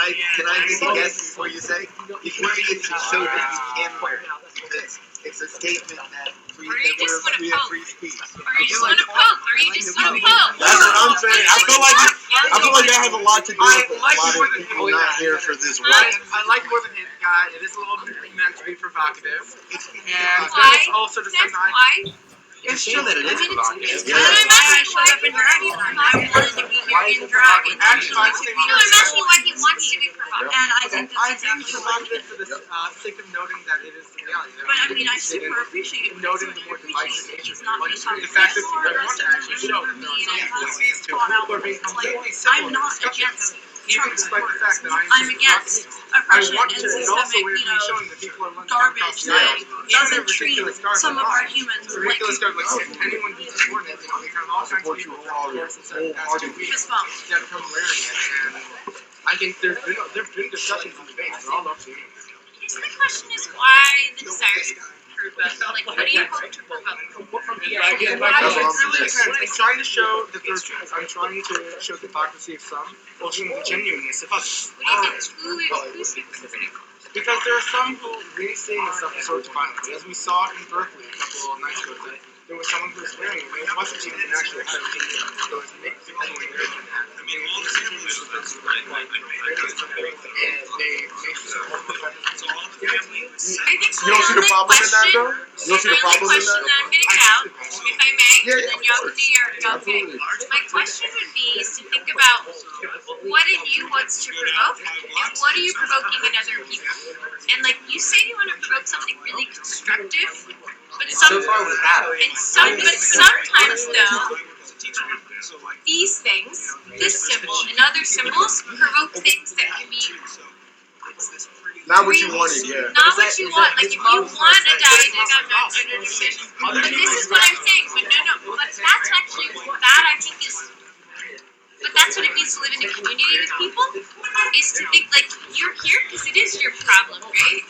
I make a guess before you say? You think it should show that you can wear it because it's a statement that we have free speech. Or you just want to poke, or you just want to poke. That's what I'm saying. I feel like that has a lot to do with a lot of people not here for this one. I like more than him, guy. It is a little bit meant to be provocative. And there's also just That's why. It's true that it is provocative. I'm asking why he wanted to be here in drag. No, I'm asking why he wants to be provocative. And I think that's provocative for the sake of noting that it is the reality. But I mean, I super appreciate it. Noting the more divisive nature. He's not being The fact that you want to actually show that there are some these two who are being completely civil. I'm not against even despite the fact that I'm against oppression and systemic, garbage that doesn't treat some of our humans like ridiculous garbage. Like anyone who's supported it, they kind of all kinds of people fist bump that come wearing it. And I think there've been discussions and debates. They're all up to you. So the question is why the desire to prove that? Like, what do you hope to provoke? I'm trying to show that I'm trying to show the hypocrisy of some, while showing the genuineness of others. Who's hypocritical? Because there are some who really say this stuff resort to violence. As we saw in Berkeley a couple of nights ago, that there was someone who was wearing it. It wasn't even an actual hat. It was mixed with wearing it. I mean, all the situations with this and they make sure. You don't see the problem in that, though? You don't see the problem in that? I'm getting out, if I may, and then y'all can do your thing. My question would be is to think about what in you wants to provoke, and what are you provoking in other people? And like you say, you want to provoke something really constructive, but So far we have. sometimes though, these things, this symbol and other symbols, provoke things that can be Not what you wanted, yeah. not what you want. Like if you want a diadem, but this is what I'm saying. But no. But that's actually that I think is. But that's what it means to live in a community with people, is to think like you're here because it is your problem, right?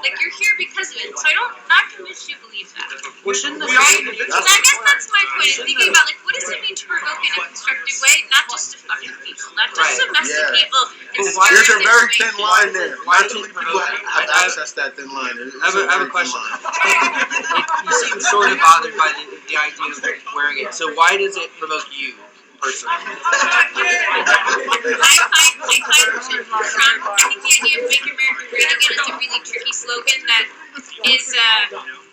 Like you're here because of it. So I don't not convinced you believe that. Well, shouldn't the So I guess that's my point. Is thinking about like what does it mean to provoke in a constructive way, not just to fuck with people, not just to mess with people. There's a very thin line there. Not too many people have accessed that thin line. I have a question. You seem sort of bothered by the idea of wearing it. So why does it provoke you personally? I think the idea of Make America Great Again is a really tricky slogan that is,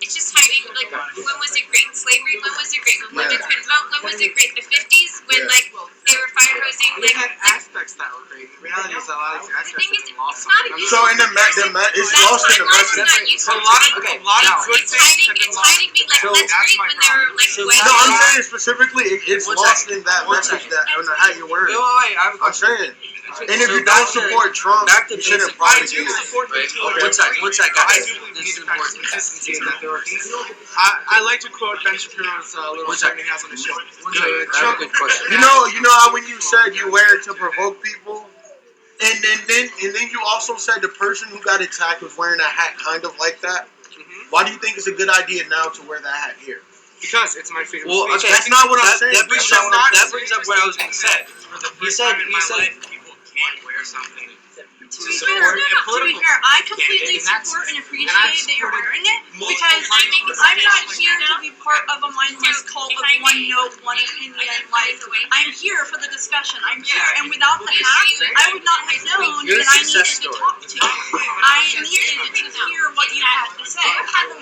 it's just hiding, like, when was it great? Slavery, when was it great? When women couldn't vote, when was it great? The 50s, when, like, they were fire hosing, They had aspects that were great. The reality is that a lot of these the aspects thing is, are it's not a So in the it's lost in the message. It's hiding being like, let's great when they were, like, way No, I'm saying specifically, it's lost in that message that on how you word it. Wait, I have a I'm question. saying. And if you don't support Trump, you shouldn't probably do it. Right? One sec, I guys. do believe This is we need to practice important. consistency in that there are things. I like to quote Ben Shapiro's little segment he has on the show. I have a good question. You know how when you said you wear it to provoke people, and then you also said the person who got attacked was wearing a hat kind of like that. Why do you think it's a good idea now to wear that hat here? Because it's my freedom Well, of speech. okay, That's not what I'm saying. That brings up what I was going to say. You said people can't wear something To be fair, I completely support and appreciate that you're wearing it because I'm not here to be part of a mindless cult of one note, one opinion. Like I'm here for the discussion. I'm here, and without the hat, I would not have known that I needed to talk to you. I needed to hear what you had to say.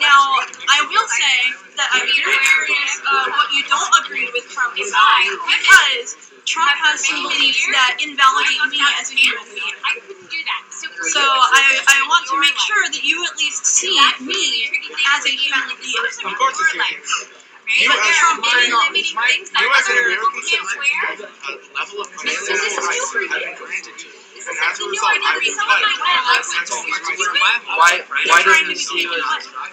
Now, I will say that I'm very curious of what you don't agree with Trump side because Trump has some beliefs that invalidate me as a human being. I couldn't do that. So I want to make sure that you at least see me as a human being. Of course it's your Right? But there are many limiting things that other people can't wear. level of This is new for you. granted to you. This is something new I never saw in my life. Why doesn't he see you as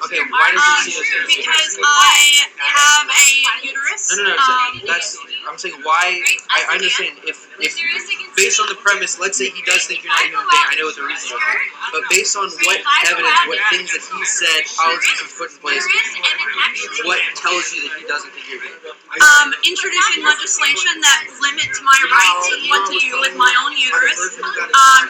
okay? Why doesn't he see you as Because I have a uterus. No. That's I'm saying why. I understand if based on the premise, let's say he does think you're not a human being. I know what the reason is, but based on what evidence, what things that he said, policies he's put in place, what tells you that he doesn't think you're human? Introducing legislation that limits my rights and what to do with my own uterus.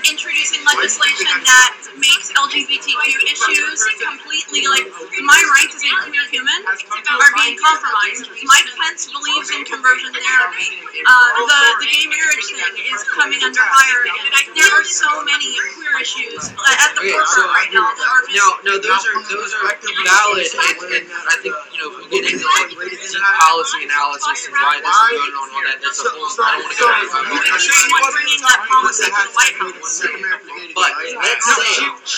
Introducing legislation that makes LGBTQ issues completely like my rights as a queer human are being compromised. Mike Pence believes in conversion therapy. The gay marriage thing is coming under fire again. There are so many queer issues at the forefront right now that are just No, those are valid, and I think if we get into like deep policy analysis and why this is going on and all that, that's a whole. I don't want to go into we need someone bringing that policy to the White House. But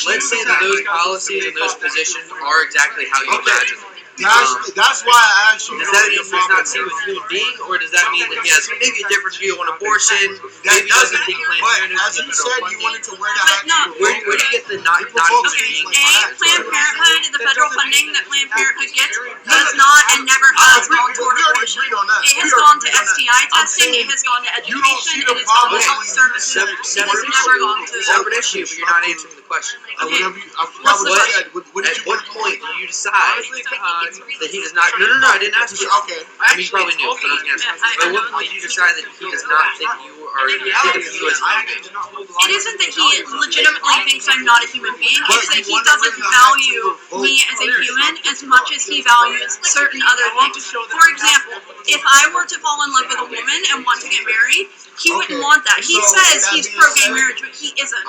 let's say that those policies and those positions are exactly how you imagine them. That's why I asked you. Does that mean he does not see him as a human being, or does that mean that he has maybe a different view on abortion? Maybe he doesn't think Planned Parenthood as you said, you wanted to wear the hat. Where do you get the not human being? Planned Parenthood, the federal funding that Planned Parenthood gets does not and never has gone toward abortion. It has gone to STI testing, it has gone to education, it has gone to health services. It has never gone to Separate issue, but you're not answering the question. Okay. At what point do you decide that he does not? No, I didn't ask you. Okay. I mean, you probably knew, but I was gonna ask. But at what point do you decide that he does not think you are think of you as a human being? It isn't that he legitimately thinks I'm not a human being, it's that he doesn't value me as a human as much as he values certain other things. For example, if I were to fall in love with a woman and want to get married, he wouldn't want that. He says he's pro-gay marriage, but he isn't.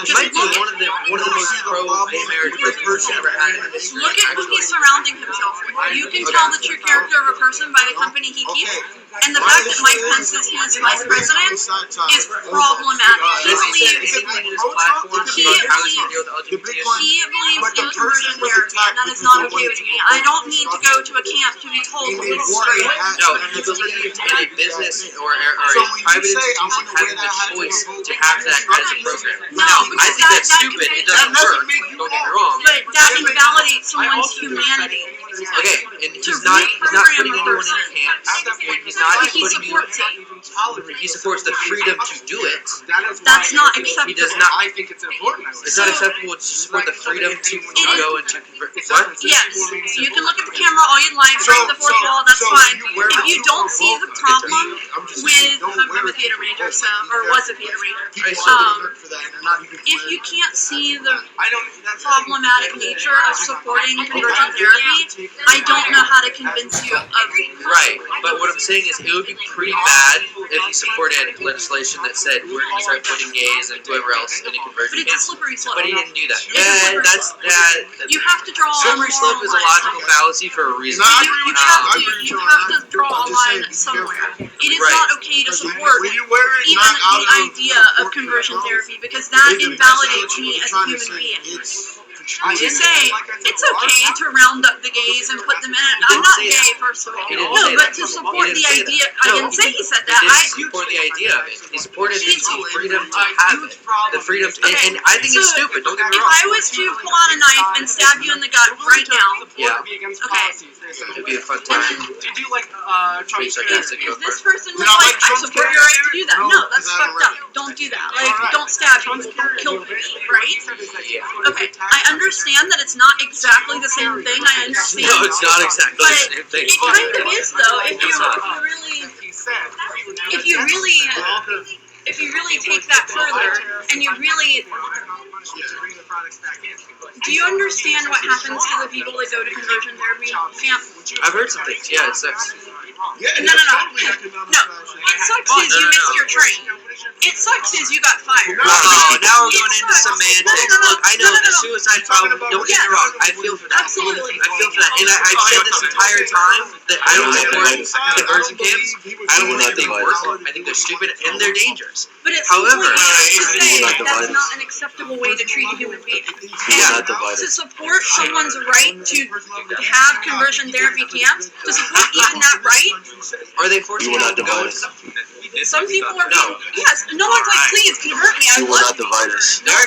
He might be one of the most pro-gay marriage persons we've ever had in the history. Look at who he's surrounding himself with. You can tell the true character of a person by the company he keeps. And the fact that Mike Pence is his vice president is problematic. He believes in conversion therapy, and that is not okay with me. I don't need to go to a camp to be told to be straight. No, he believes in a business or a private institution having the choice to have that as a program. Now, I think that's stupid. It doesn't work. Don't get me wrong. But that invalidates someone's humanity. Okay, and he's not putting anyone in camps. He's not He putting you. supports it. He supports the freedom to do it. That's not acceptable. He does not. I think it's important. It's not acceptable to support the freedom to go and to convert. What? Yes, you can look at the camera all you'd like, break the fourth wall, that's fine. If you don't see the problem with, I'm a theater major, so, or was a theater major. If you can't see the problematic nature of supporting conversion therapy, I don't know how to convince you of Right, but what I'm saying is it would be pretty bad if he supported legislation that said we're going to start putting gays and whoever else in a but conversion it's a camp. slippery slope. But he didn't do that. It's a slippery slope. You have to draw a Slippery slope is a logical fallacy for a reason. You have to draw a line somewhere. It is not okay to support even the idea of conversion therapy because that invalidates me as a human being. To say it's okay to round up the gays and put them in. I'm not gay, first of all. No, but to support the idea. I didn't say he said that. He didn't support the idea of it. He supported the freedom to have it. The freedom to, and I think it's stupid. Don't get me If wrong. I was to pull out a knife and stab you in the gut right now, Yeah, okay. it'd be a fun time. To do like Be sarcastic. If this person was like, I support your right to do that. No, that's fucked up. Don't do that. Like, don't stab people. Don't kill people, right? Yeah. Okay, I understand that it's not exactly the same thing. I understand. No, it's not exactly the same thing. It kind of is though. If you really take that further and you really, do you understand what happens to the people that go to conversion therapy camp? I've heard some things. Yeah, it sucks. No. It sucks is you missed your train. It sucks is you got fired. Oh, now we're going into semantics. Look, I know the suicide problem. Don't get me wrong. I feel for that. Absolutely. I feel for that. And I've said this entire time that I don't support conversion camps. I don't think they work. I think they're stupid and they're dangerous. But it's However, to say that's not an acceptable way to treat a human being. And to support someone's right to have conversion therapy camps, to support even that right, are they forcing you to go to them? some people are being, yes, no one's like, please convert me, I love you. There are